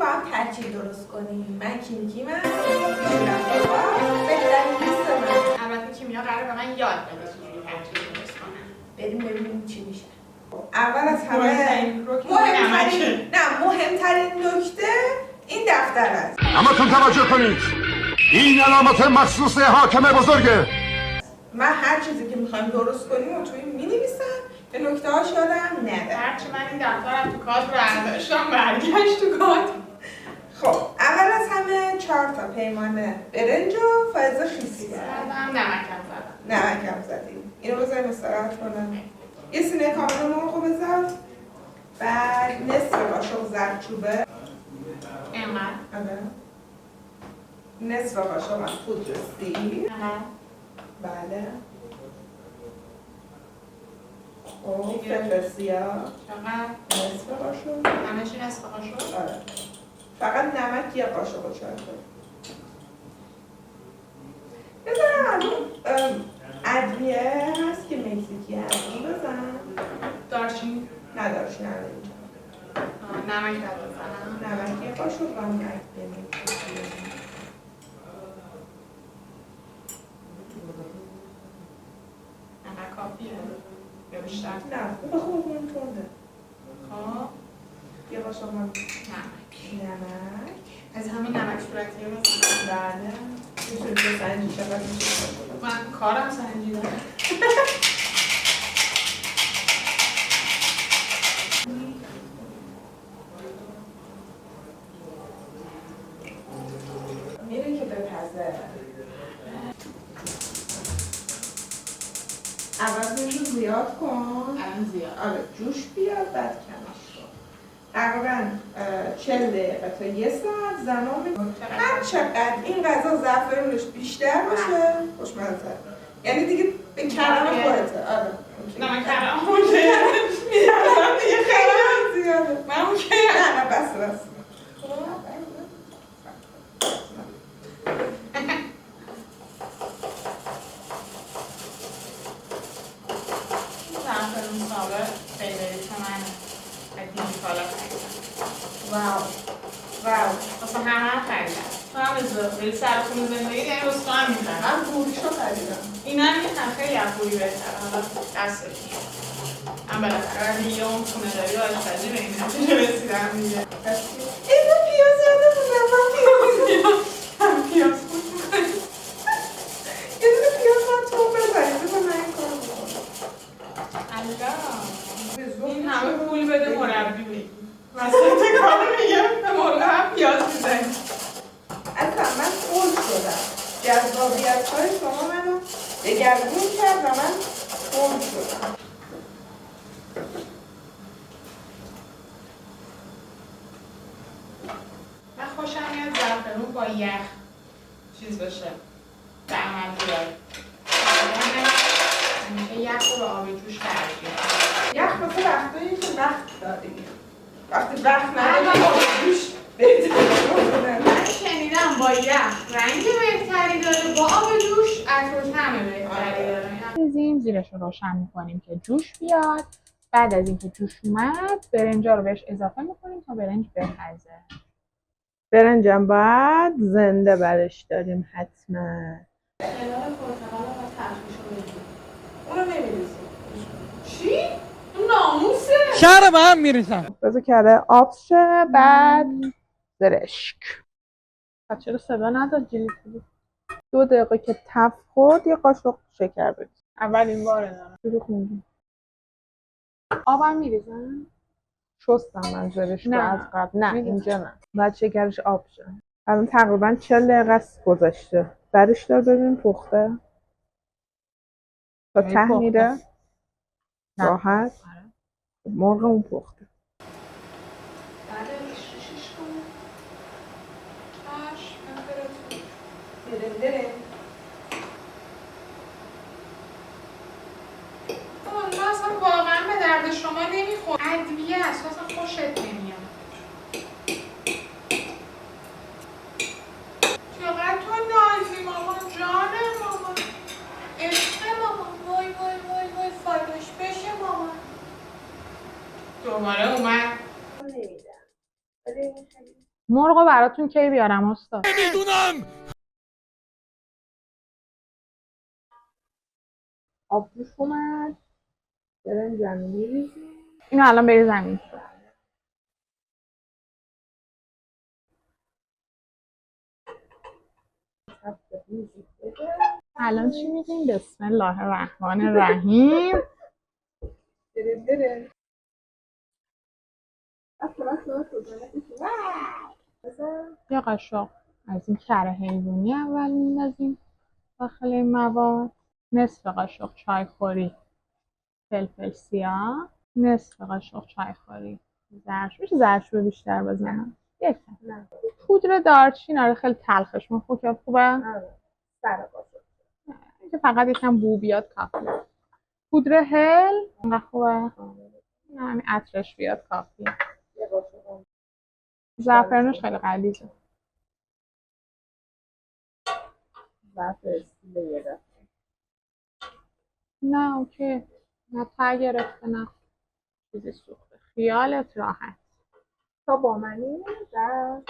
هم ترکیب درست کنیم. من کیمکیمم، ایشونم بابا، بهترین دوست من. البته کیمیا قراره به من یاد بده چجوری ترکیب درست کنم. بریم ببینیم چی میشه. اول از همه مهمترین نکته این دفتر است. همتون توجه کنید، این علامت مخصوص حاکم بزرگه. من هر چیزی که میخوایم درست کنیم و توی مینویسم به نکته هاش یادم نده. هرچی من این دفترم تو کادر رو برداشتم برگشت تو کادر. خب اول از همه 4 تا پیمانه برنج و فائزه خیسی زدم. نمکم زدیم. اینو بذاریم استراحت کنم. یه سینه کامل مرغ بذار. بعد نصف قاشق زردچوبه. اینقدر؟ نصف قاشق از پودر سیر. بله. خب فلفل سیاه. چقدر؟ نصف قاشق. همه‌شی نصف قاشق؟ آره. فقط نمک یه قاشق رو چهار کنیم. بذارم از اون ادویه هست که مکزیکی هست اون بزن. دارچین؟ نه دارچین هم اینجا. نمک بزنم؟ نمک یه قاشق و هم ادویه مکزیکی. نمک کافیه؟ یا بیشتر؟ نه خوب اون تونده. خب یه قاشق هم نمک از همین نمک صورتیه بزنم؟ بله. میتونید به سنجی چقدر میشه؟ من کارم سنجی داره. میره که بپزه. اول جوش رو زیاد کن. الان زیاد. آره جوش بیاد بعد کمش کن. تقریبا 40 دقیقه تا یه ساعت زمان میکن. هر چقدر این غذا زعفرونش بیشتر باشه خوشمزه. یعنی دیگه به کرم خودته. آره. نه من کرم باشه. میدونم دیگه خیلی زیاده. من اون که نه بس. زعفرون سابق فیوریت منه. قدیمی کالا خریدم. واو. واسه همه هم خریدم. تو هم به سر خونه زندگی یعنی واسه تو هم میخرم. من گوشو خریدم. این هم میخرم خیلی از پولی بهتره. حالا دستت میاد. من بالاخره دیگه اون خونه داری و آشپزی به این نتیجه رسیدم دیگه. اینو پیاز یادم بودم. هم پیاز خوش میکنی. یه دونه پیاز من تو بزنید. بزن من این کارو بکنم. این همه پول بده مربی بگی. وسط کار میگم به مربی هم پیاز میزنی. اصلا من خول شدم. جذابیت های شما منو دگرگون کرد و من خول شدم. من خوشم میاد زعفرون با یخ چیز بشه. به عمل بیاد. همیشه یخ رو به آب جوش ترجیح میدم. یخ واسه وقتایی که وقت داری. وقتی وقت نداری آب جوش بهتره. من شنیدم با یخ رنگ بهتری داره، با آب جوش عطر و طعم بهتری داره. زیرش رو روشن میکنیم که جوش بیاد. بعد از اینکه جوش اومد برنجا رو بهش اضافه میکنیم تا برنج بپزه. برنجم باید زنده برش داریم حتما. خلال پرتقال و ترخیش رو بگیم. اونو نمیریزیم. چی؟ اون ناموسه؟ شهر به هم میریزم. بذار کره آب شه بعد زرشک. چرا صدا نداد جلیب 2 دقیقه که تف خورد یه قاشق شکر بریز. اولین باره دارم. شروع خوندیم. آبم میریزن؟ شستم من زرشک نه. از قبل. نه اینجا نه. بعد شکرش آب شه. الان تقریبا 40 دقیقه است گذشته. برش دار ببین پخته. تا ته میره. راحت. مرغ اون پخته. بعد ریشش کنم. چشم تمپراتور. دره. من اصلا واقعا به درد شما نمیخور. ادویه است اصلا خوشت نمیاد. چقدر تو نازی مامان جانه مامان. عشق مامان. وای فالش بشه مامان. دوباره اومد. نمیدم. مرغو براتون کی بیارم استاد؟ نمیدونم. آب جوش اومد. برنجم میریزیم. اینو الان بریزم. الان چی میگیم؟ بسم الله الرحمن الرحیم. برنج. یه قاشق از این کره حیوانی اول میندازیم داخل این مواد. نصف قاشق چایخوری فلفل سیاه. نصف قاشق چایخوری زرچوبه. میشه زرچوبه بیشتر بزنم؟ یکم. پودر دارچین. آره خیلی تلخش من خوبه. سر قاشق. اینکه فقط یکم بو بیاد کافیه. پودر هل اینقدر خوبه؟ نه همین عطرش بیاد کافیه. زعفرانش خیلی غلیظه. نه اوکی. نه ته گرفته نه چیزی سوخته. خیالت راحت. تا با منی در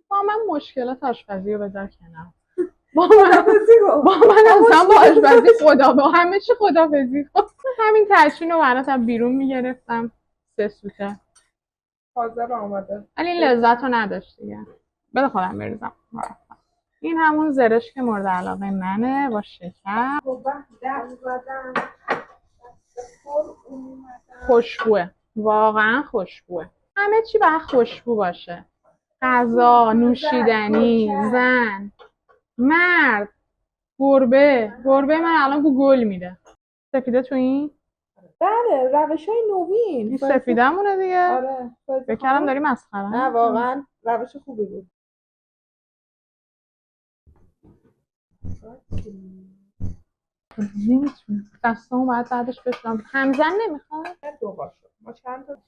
با من مشکلات آشپزی رو بذار کنار. با من اصلا با آشپزی خدا با همه چی خدافظی کن. همین تشین رو براتم بیرون میگرفتم 3 سوته. حاضر آماده. ولی این لذت رو نداشت دیگه. بده خودم بریزم. این همون زرشک مورد علاقه منه با شکر. خوشبوه. واقعا خوشبوه. همه چی باید خوشبو باشه. غذا، نوشیدنی، زن، مرد، گربه من الان تو گل میده. سفیده تو این؟ بله روش‌های نوین. این سفیده مونه دیگه. آره. بکرم داری مسخره. نه واقعا روش خوبی بود. نمیتونم. دستامو باید بعدش بشورم. همزن نمیخواد؟ دو باشه. ما چند تا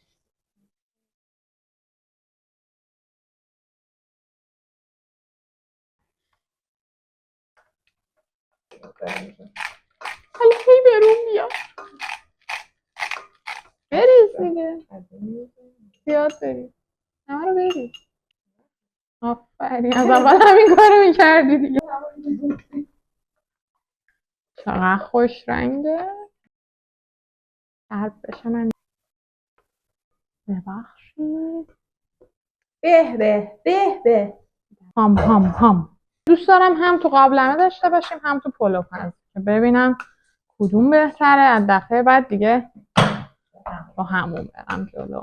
حالا هی برون بیا. بریز دیگه. زیاد بریز. همه رو بریز. آفرین. از اول همین کارو میکردی دیگه. چقدر خوش رنگه. قلب بشه من. ببخشید. به. هم. دوست دارم هم تو قابلمه داشته باشیم هم تو پلوپز که ببینم کدوم بهتره. از دفعه بعد دیگه با همون برم جلو.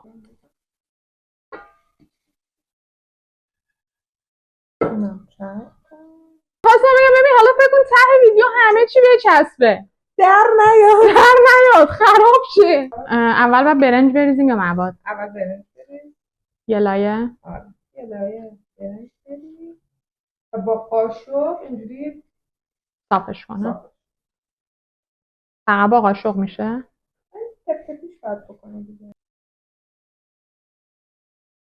خواستم بگم ببین حالا فکر کن ته ویدیو همه چی بچسبه. در نیاد خراب شه. اول باید برنج بریزیم یا مواد؟ اول برنج بریز. یه لایه؟ آره. یه لایه برنج بریز. با قاشق اینجوری صافش کنم. فقط با قاشق میشه؟ تپش باید بکنه دیگه.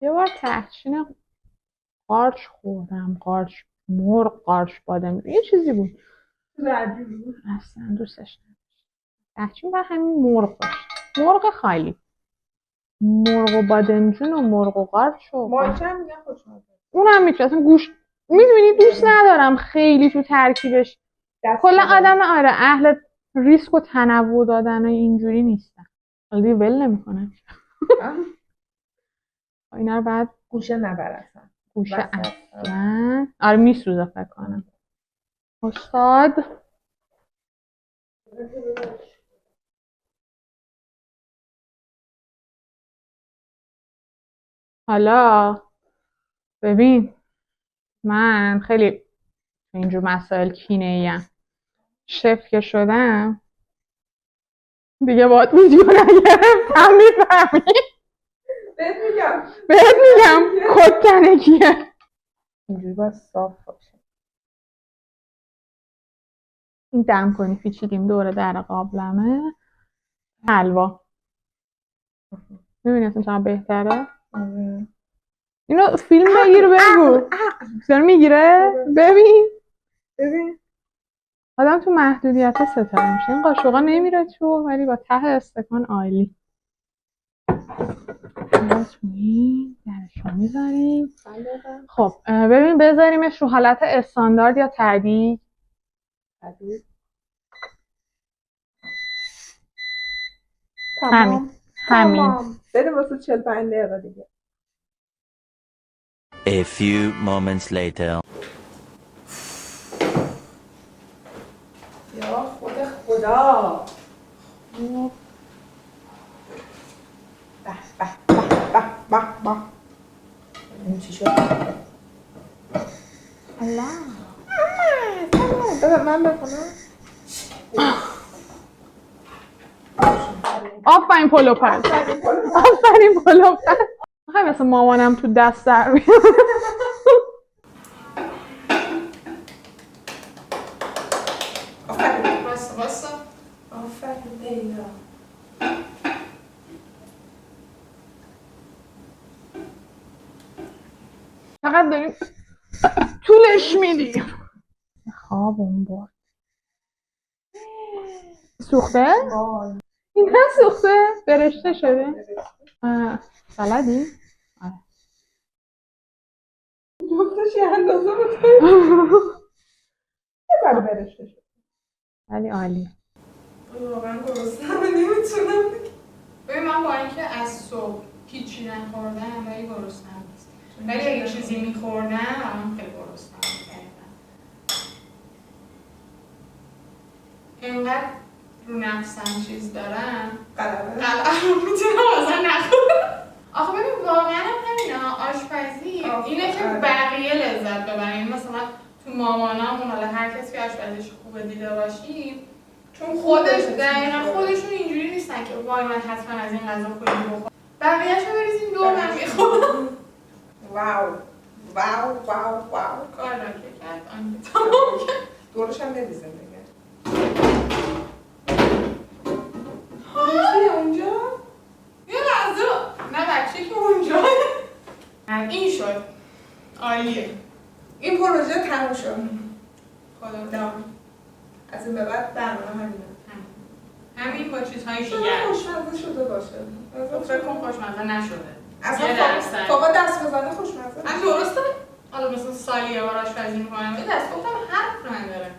یه بار تحچین قارچ خوردم. قارچ مرغ، قارچ بادم، یه چیزی بود. رجوع. اصلا دوستش نداشتم. تحچین باید همین مرغ باشه. مرغ خالی. مرغ و بادمجون و مرغ و قارچ و مالچه هم میگن خوشمزه. اونم میشه. اصلا گوشت میدونی دوست ندارم خیلی تو ترکیبش. کلا آدم آره اهل ریسک و تنوع دادن و اینجوری نیستم. حالا دیگه ول نمیکنم. اینا رو بعد گوشه نبرسن. گوشه اصلا آره میسوزه فکر کنم. استاد حالا ببین من خیلی اینجور مسائل کینه ایم. شف که شدم دیگه باید ویدیو نگرفتم. میفهمی؟ بهت میگم کتنگیه. اینجوری باید صاف باشه. این دم کنی پیچیدیم دور در قابلمه. حلوا میبینی اصلا چقدر بهتره. اینو فیلم بگیر بگو. داره میگیره. ببین آدم تو محدودیت ستاره میشه. این قاشقا نمیره تو ولی با ته استکان عالی. درشون میذاریم. خب ببین بذاریمش رو حالت استاندارد یا تدریج. همین. بریم واسه 45 دقیقه دیگه. A few moments later. یا خود خدا. به به به به به. این چی شد؟ الله. بذار من بکنم. آفرین پلوپز. آفرین پلوپز. میخوای مثل مامانم تو دست در بیارم. آفرین. واسه. آفرین دینا. فقط داریم طولش میدیم. خوابم برد. سوخته؟ این نه سوخته؟ برشته شده؟ بلدی؟ دوستش یه اندازه بود. یه برشته شد. ولی عالی. واقعا گرسنه‌ام نمیتونم. ببین من با اینکه از صبح هیچی نخوردم ولی گرسنه‌ام نیست. ولی اگه چیزی میخوردم الان خیلی گرسنه‌ام کردم. اینقدر رو نفسم چیز دارم قلبه رو میتونم اصلا نخورم. آخه ببین واقعا همینا آشپزی اینه که بقیه لذت ببرن. مثلا تو مامانامون حالا هر کسی که آشپزیش خوبه دیده باشیم چون خودش دقیقا خودشون اینجوری نیستن که وای من حتما از این غذا خوبی بخورم. بقیه‌شو بریزین دور من میخورم. واو واو واو واو. کار را که کرد آن تمام کرد. دورش هم بریزیم دیگه. بچه اونجا؟ یه لحظه نه بچه که اونجا. این شد عالیه. این پروژه تموم شد. خدا دام. از این به بعد برنامه همینه. همین با چیزهای شاید دیگر خوشمزه شده باشه. فکر کن خوشمزه نشده. اصلا یه درصد. فقط دست بزنه خوشمزه. من درسته؟ حالا مثلا سالی یه بار آشپزی میکنم یه دست گفتم حرف نداره.